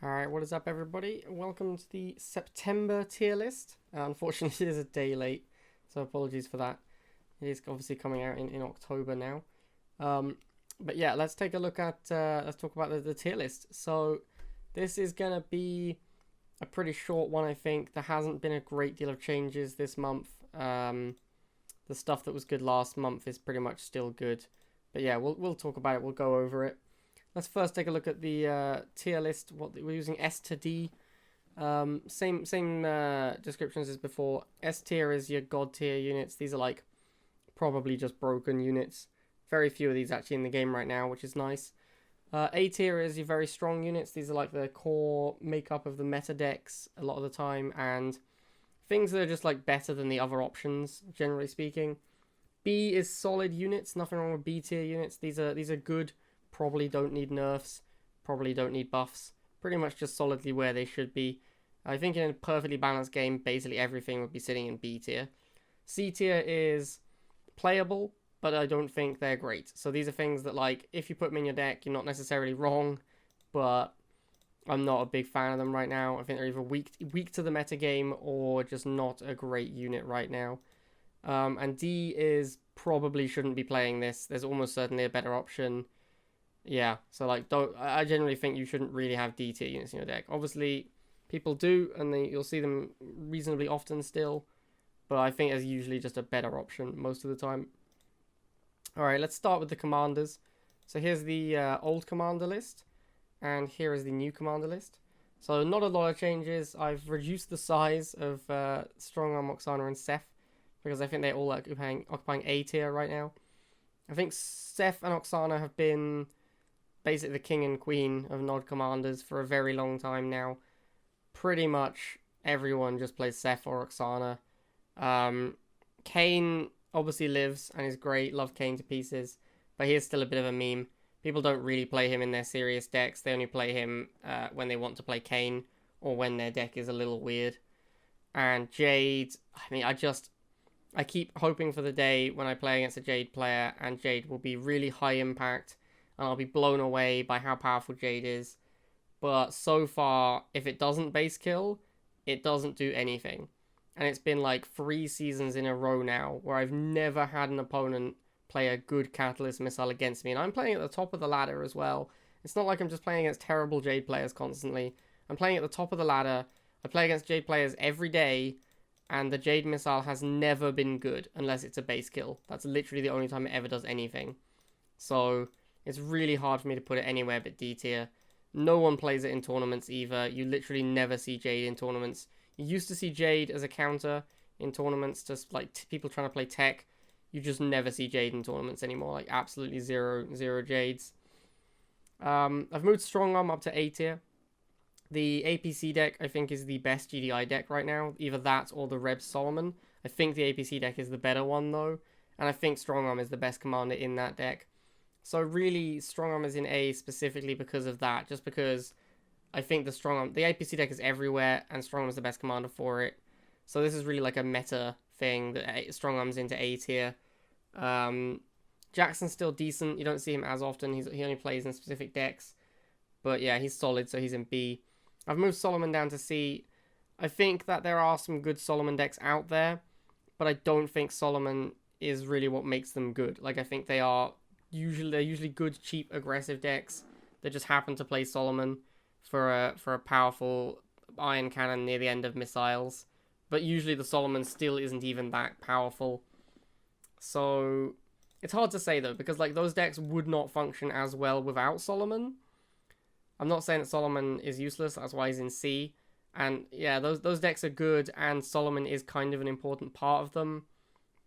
Alright, what is up everybody? Welcome to the September tier list. Unfortunately it is a day late, so apologies for that. It is obviously coming out in October now. But yeah, let's take a look at, let's talk about the tier list. So this is going to be a pretty short one, I think. There hasn't been a great deal of changes this month. The stuff that was good last month is pretty much still good. But yeah, we'll talk about it, we'll go over it. Let's first take a look at the tier list. What we're using S to D. Same descriptions as before. S tier is your god tier units. These are like probably just broken units. Very few of these actually in the game right now, which is nice. A tier is your very strong units. These are like the core makeup of the meta decks a lot of the time, and things that are just like better than the other options, generally speaking. B is solid units. Nothing wrong with B tier units. These are good. Probably don't need nerfs, probably don't need buffs, pretty much just solidly where they should be. I think in a perfectly balanced game, basically everything would be sitting in B tier. C tier is playable, but I don't think they're great. So these are things that, like, if you put them in your deck, you're not necessarily wrong, but I'm not a big fan of them right now. I think they're either weak to the meta game or just not a great unit right now. And D is probably shouldn't be playing this. There's almost certainly a better option. Yeah, so like, I generally think you shouldn't really have D tier units in your deck. Obviously, people do, and you'll see them reasonably often still, but I think it's usually just a better option most of the time. Alright, let's start with the commanders. So here's the old commander list, and here is the new commander list. So not a lot of changes. I've reduced the size of Strongarm, Oksana, and Seth, because I think they're all occupying A tier right now. I think Seth and Oksana have been basically the king and queen of Nod commanders for a very long time now. Pretty much everyone just plays Seth or Oksana. Kane obviously lives and is great. Love Kane to pieces, but he is still a bit of a meme. People don't really play him in their serious decks. They only play him when they want to play Kane or when their deck is a little weird. And Jade, I mean, I keep hoping for the day when I play against a Jade player and Jade will be really high impact and I'll be blown away by how powerful Jade is. But so far, if it doesn't base kill, it doesn't do anything. And it's been like 3 seasons in a row now where I've never had an opponent play a good Catalyst missile against me. And I'm playing at the top of the ladder as well. It's not like I'm just playing against terrible Jade players constantly. I'm playing at the top of the ladder. I play against Jade players every day. And the Jade missile has never been good unless it's a base kill. That's literally the only time it ever does anything. So it's really hard for me to put it anywhere but D tier. No one plays it in tournaments either. You literally never see Jade in tournaments. You used to see Jade as a counter in tournaments, just like people trying to play tech. You just never see Jade in tournaments anymore. Like absolutely zero Jades. I've moved Strongarm up to A tier. The APC deck, I think, is the best GDI deck right now. Either that or the Reb Solomon. I think the APC deck is the better one, though. And I think Strongarm is the best commander in that deck. So really, Strongarm is in A specifically because of that. Just because I think the APC deck is everywhere, and Strongarm is the best commander for it. So this is really like a meta thing that Strongarm's into A tier. Jackson's still decent. You don't see him as often. He only plays in specific decks. But yeah, he's solid, so he's in B. I've moved Solomon down to C. I think that there are some good Solomon decks out there, but I don't think Solomon is really what makes them good. Like, I think they're usually good, cheap, aggressive decks that just happen to play Solomon for a powerful iron cannon near the end of missiles. But usually the Solomon still isn't even that powerful. So it's hard to say though, because like those decks would not function as well without Solomon. I'm not saying that Solomon is useless, that's why he's in C. And yeah, those decks are good, and Solomon is kind of an important part of them.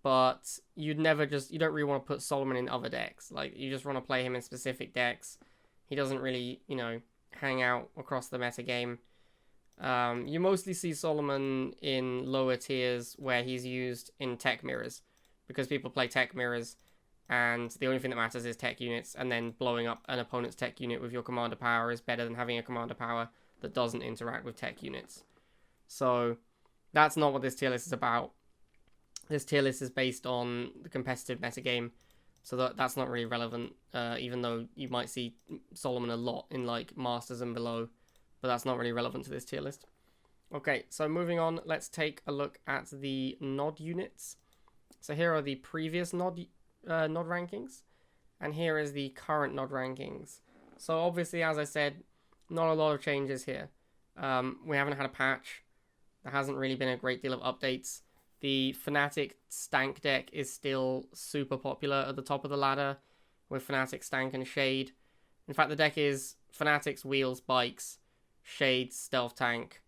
But you don't really want to put Solomon in other decks. Like, you just want to play him in specific decks. He doesn't really, hang out across the meta game. You mostly see Solomon in lower tiers where he's used in tech mirrors, because people play tech mirrors. And the only thing that matters is tech units, and then blowing up an opponent's tech unit with your commander power is better than having a commander power that doesn't interact with tech units. So that's not what this tier list is about. This tier list is based on the competitive metagame, so that's not really relevant, even though you might see Solomon a lot in like Masters and below. but that's not really relevant to this tier list. Okay, so moving on, let's take a look at the nod units. So here are the previous nod rankings, and here is the current nod rankings. So obviously, as I said, not a lot of changes here. We haven't had a patch. There hasn't really been a great deal of updates. The Fnatic Stank deck is still super popular at the top of the ladder with Fnatic, Stank, and Shade. In fact, the deck is Fnatic's Wheels, Bikes, Shade, Stealth Tank,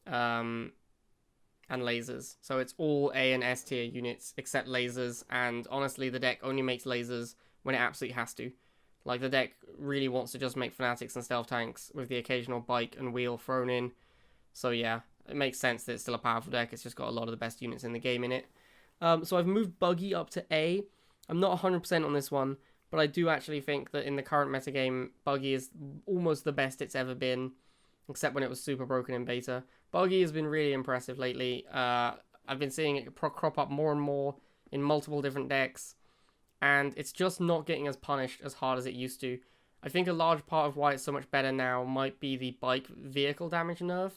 and lasers. So it's all A and S tier units except lasers, and honestly the deck only makes lasers when it absolutely has to. Like, the deck really wants to just make Fanatics and Stealth Tanks with the occasional Bike and Wheel thrown in. So yeah, it makes sense that it's still a powerful deck. It's just got a lot of the best units in the game in it. So I've moved Buggy up to A. I'm not 100% on this one, but I do actually think that in the current metagame, Buggy is almost the best it's ever been, except when it was super broken in beta. Buggy has been really impressive lately. I've been seeing it crop up more and more in multiple different decks, and it's just not getting as punished as hard as it used to. I think a large part of why it's so much better now might be the bike vehicle damage nerf.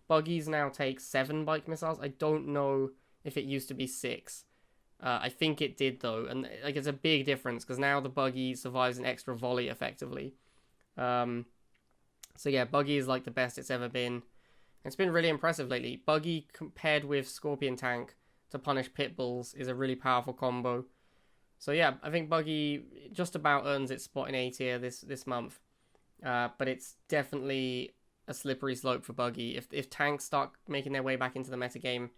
Buggies now take 7 bike missiles. I don't know if it used to be 6. I think it did though, and like, it's a big difference because now the Buggy survives an extra volley effectively. So yeah, Buggy is like the best it's ever been. It's been really impressive lately. Buggy compared with Scorpion Tank to punish Pitbulls is a really powerful combo. So yeah, I think Buggy just about earns its spot in A tier this month. But it's definitely a slippery slope for Buggy. If tanks start making their way back into the metagame,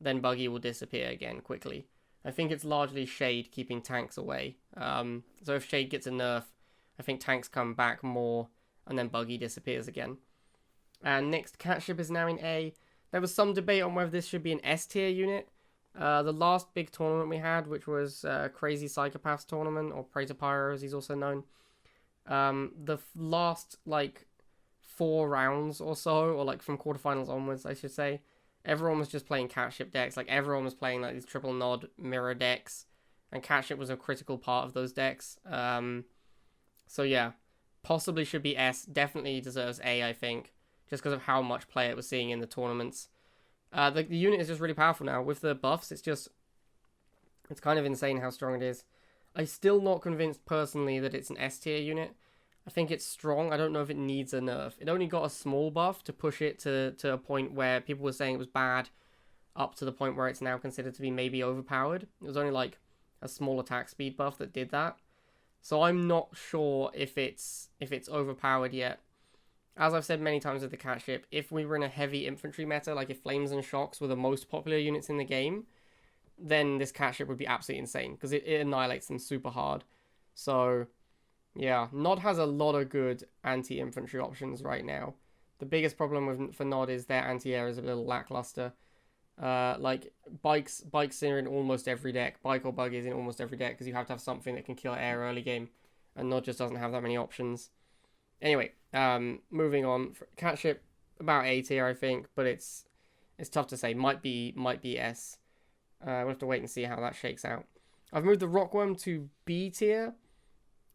then Buggy will disappear again quickly. I think it's largely Shade keeping tanks away. So if Shade gets a nerf, I think tanks come back more, and then Buggy disappears again. And next, Catship is now in A. There was some debate on whether this should be an S tier unit. The last big tournament we had, which was Crazy Psychopaths tournament, or Pray to Pyro as he's also known. The last, 4 rounds or so, or from quarterfinals onwards, I should say, everyone was just playing Catship decks. Everyone was playing these triple nod mirror decks, and Catship was a critical part of those decks. So yeah, possibly should be S. Definitely deserves A, I think, just because of how much play it was seeing in the tournaments. The unit is just really powerful now. With the buffs, it's kind of insane how strong it is. I'm still not convinced personally that it's an S tier unit. I think it's strong. I don't know if it needs a nerf. It only got a small buff to push it to a point where people were saying it was bad, up to the point where it's now considered to be maybe overpowered. It was only a small attack speed buff that did that. So I'm not sure if it's overpowered yet. As I've said many times with the Catship, if we were in a heavy infantry meta, if Flames and Shocks were the most popular units in the game, then this Catship would be absolutely insane, because it annihilates them super hard. So, yeah, Nod has a lot of good anti-infantry options right now. The biggest problem for Nod is their anti-air is a little lackluster. Bikes are in almost every deck. Bike or Buggy is in almost every deck, because you have to have something that can kill air early game, and Nod just doesn't have that many options. Anyway, moving on. Catship, about A tier, I think, but it's tough to say. Might be S. We'll have to wait and see how that shakes out. I've moved the Rockworm to B tier.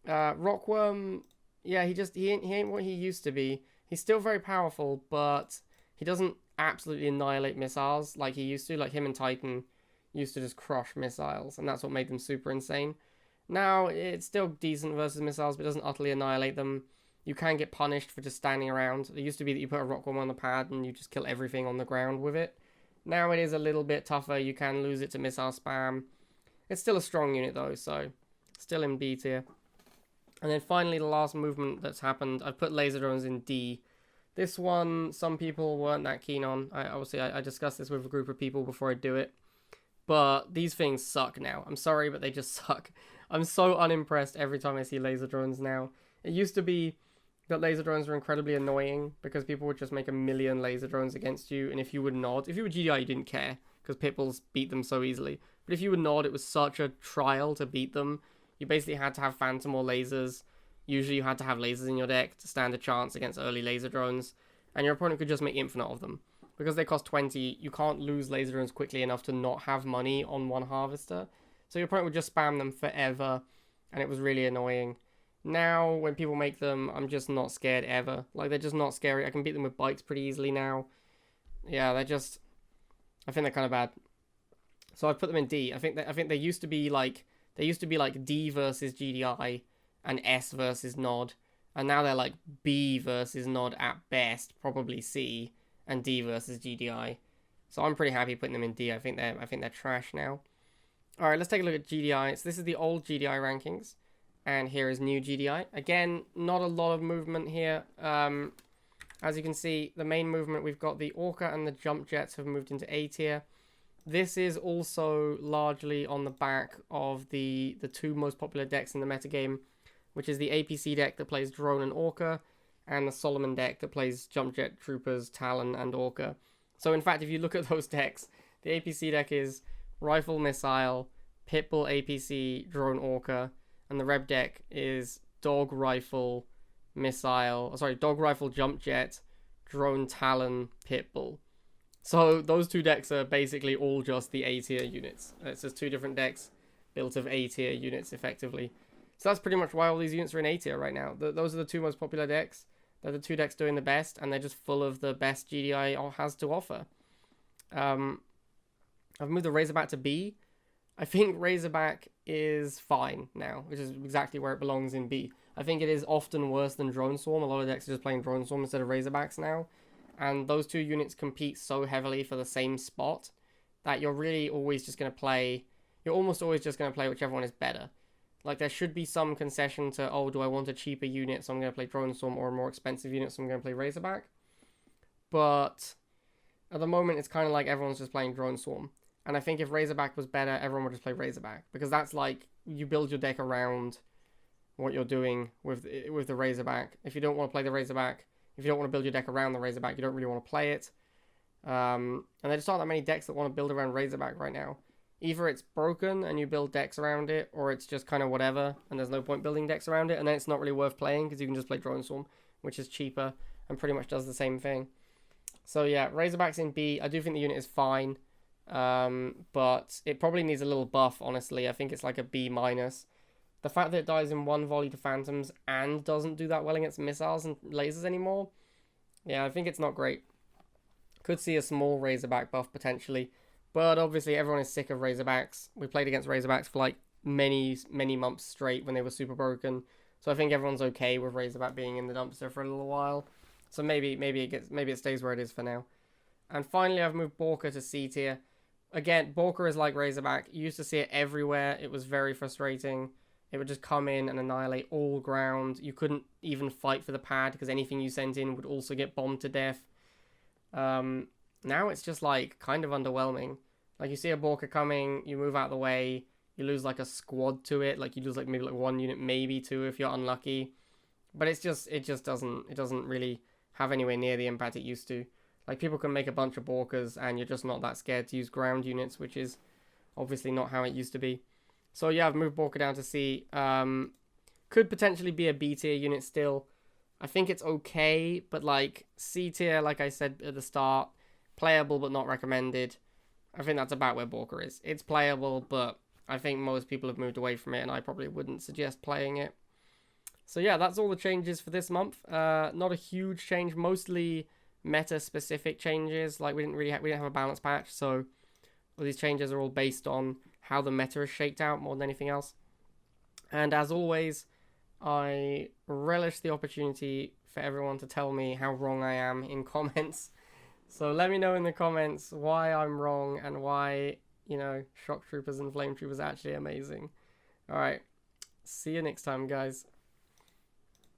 Rockworm, yeah, he ain't what he used to be. He's still very powerful, but he doesn't absolutely annihilate missiles like he used to. Like him and Titan used to just crush missiles, and that's what made them super insane. Now, it's still decent versus missiles, but it doesn't utterly annihilate them. You can get punished for just standing around. It used to be that you put a Rockworm on the pad and you just kill everything on the ground with it. Now it is a little bit tougher. You can lose it to missile spam. It's still a strong unit though, so still in B tier. And then finally, the last movement that's happened, I've put laser drones in D. This one, some people weren't that keen on. I discussed this with a group of people before I do it. But these things suck now. I'm sorry, but they just suck. I'm so unimpressed every time I see laser drones now. It used to be that laser drones were incredibly annoying because people would just make a million laser drones against you, and if you were GDI, you didn't care because Pitbulls beat them so easily. But if you were Nod, it was such a trial to beat them. You basically had to have Phantom or lasers. Usually you had to have lasers in your deck to stand a chance against early laser drones, and your opponent could just make infinite of them. Because they cost 20, you can't lose laser drones quickly enough to not have money on one harvester. So your opponent would just spam them forever, and it was really annoying. Now, when people make them, I'm just not scared ever. Like, they're just not scary. I can beat them with bikes pretty easily now. Yeah, they're just... I think they're kind of bad. So I put them in D. I think they used to be like... They used to be like D versus GDI and S versus Nod. And now they're like B versus Nod at best, probably C, and D versus GDI. So I'm pretty happy putting them in D. I think they're trash now. All right, let's take a look at GDI. So this is the old GDI rankings, and here is new GDI. Again, not a lot of movement here. As you can see, the main movement, we've got the Orca and the Jump Jets have moved into A tier. This is also largely on the back of the two most popular decks in the metagame, which is the APC deck that plays Drone and Orca, and the Solomon deck that plays Jump Jet, Troopers, Talon, and Orca. So in fact, if you look at those decks, the APC deck is Rifle, Missile, Pitbull, APC, Drone, Orca, and the Reb deck is Dog, Rifle, Missile, Dog, Rifle, Jump Jet, Drone, Talon, Pitbull. So those two decks are basically all just the A tier units. It's just two different decks built of A tier units effectively. So that's pretty much why all these units are in A tier right now. Those are the two most popular decks. They're the two decks doing the best, and they're just full of the best GDI has to offer. I've moved the Razorback to B. I think Razorback is fine now, which is exactly where it belongs in B. I think it is often worse than Drone Swarm. A lot of decks are just playing Drone Swarm instead of Razorbacks now. And those two units compete so heavily for the same spot that you're really always just going to play... You're almost always just going to play whichever one is better. Like, there should be some concession to, oh, do I want a cheaper unit, so I'm going to play Drone Storm, or a more expensive unit, so I'm going to play Razorback. But at the moment, it's kind of like everyone's just playing Drone Swarm. And I think if Razorback was better, everyone would just play Razorback. Because that's like, you build your deck around what you're doing with the Razorback. If you don't want to play the Razorback, if you don't want to build your deck around the Razorback, you don't really want to play it. And there just aren't that many decks that want to build around Razorback right now. Either it's broken and you build decks around it, or it's just kind of whatever, and there's no point building decks around it, and then it's not really worth playing because you can just play Drone Swarm, which is cheaper and pretty much does the same thing. So yeah, Razorback's in B. I do think the unit is fine, but it probably needs a little buff, honestly. I think it's like a B-. The fact that it dies in one volley to Phantoms and doesn't do that well against missiles and lasers anymore, yeah, I think it's not great. Could see a small Razorback buff potentially. But obviously everyone is sick of Razorbacks. We played against Razorbacks for like many months straight when they were super broken. So I think everyone's okay with Razorback being in the dumpster for a little while. So maybe it stays where it is for now. And finally I've moved Borka to C tier. Again, Borka is like Razorback. You used to see it everywhere. It was very frustrating. It would just come in and annihilate all ground. You couldn't even fight for the pad because anything you sent in would also get bombed to death. Now it's just like kind of underwhelming. Like you see a Borka coming, you move out of the way, you lose like a squad to it, like you lose like maybe like one unit, maybe two if you're unlucky. But it just doesn't really have anywhere near the impact it used to. Like people can make a bunch of Borkas and you're just not that scared to use ground units, which is obviously not how it used to be. So yeah, I've moved Borka down to C. Could potentially be a B tier unit still. I think it's okay, but like C tier, like I said at the start, playable but not recommended. I think that's about where Borka is. It's playable, but I think most people have moved away from it, and I probably wouldn't suggest playing it. So yeah, that's all the changes for this month. Not a huge change, mostly meta-specific changes. Like we didn't have a balance patch, so all these changes are all based on how the meta is shaped out more than anything else. And as always, I relish the opportunity for everyone to tell me how wrong I am in comments. So let me know in the comments why I'm wrong and why, you know, Shock Troopers and Flame Troopers are actually amazing. Alright, see you next time, guys.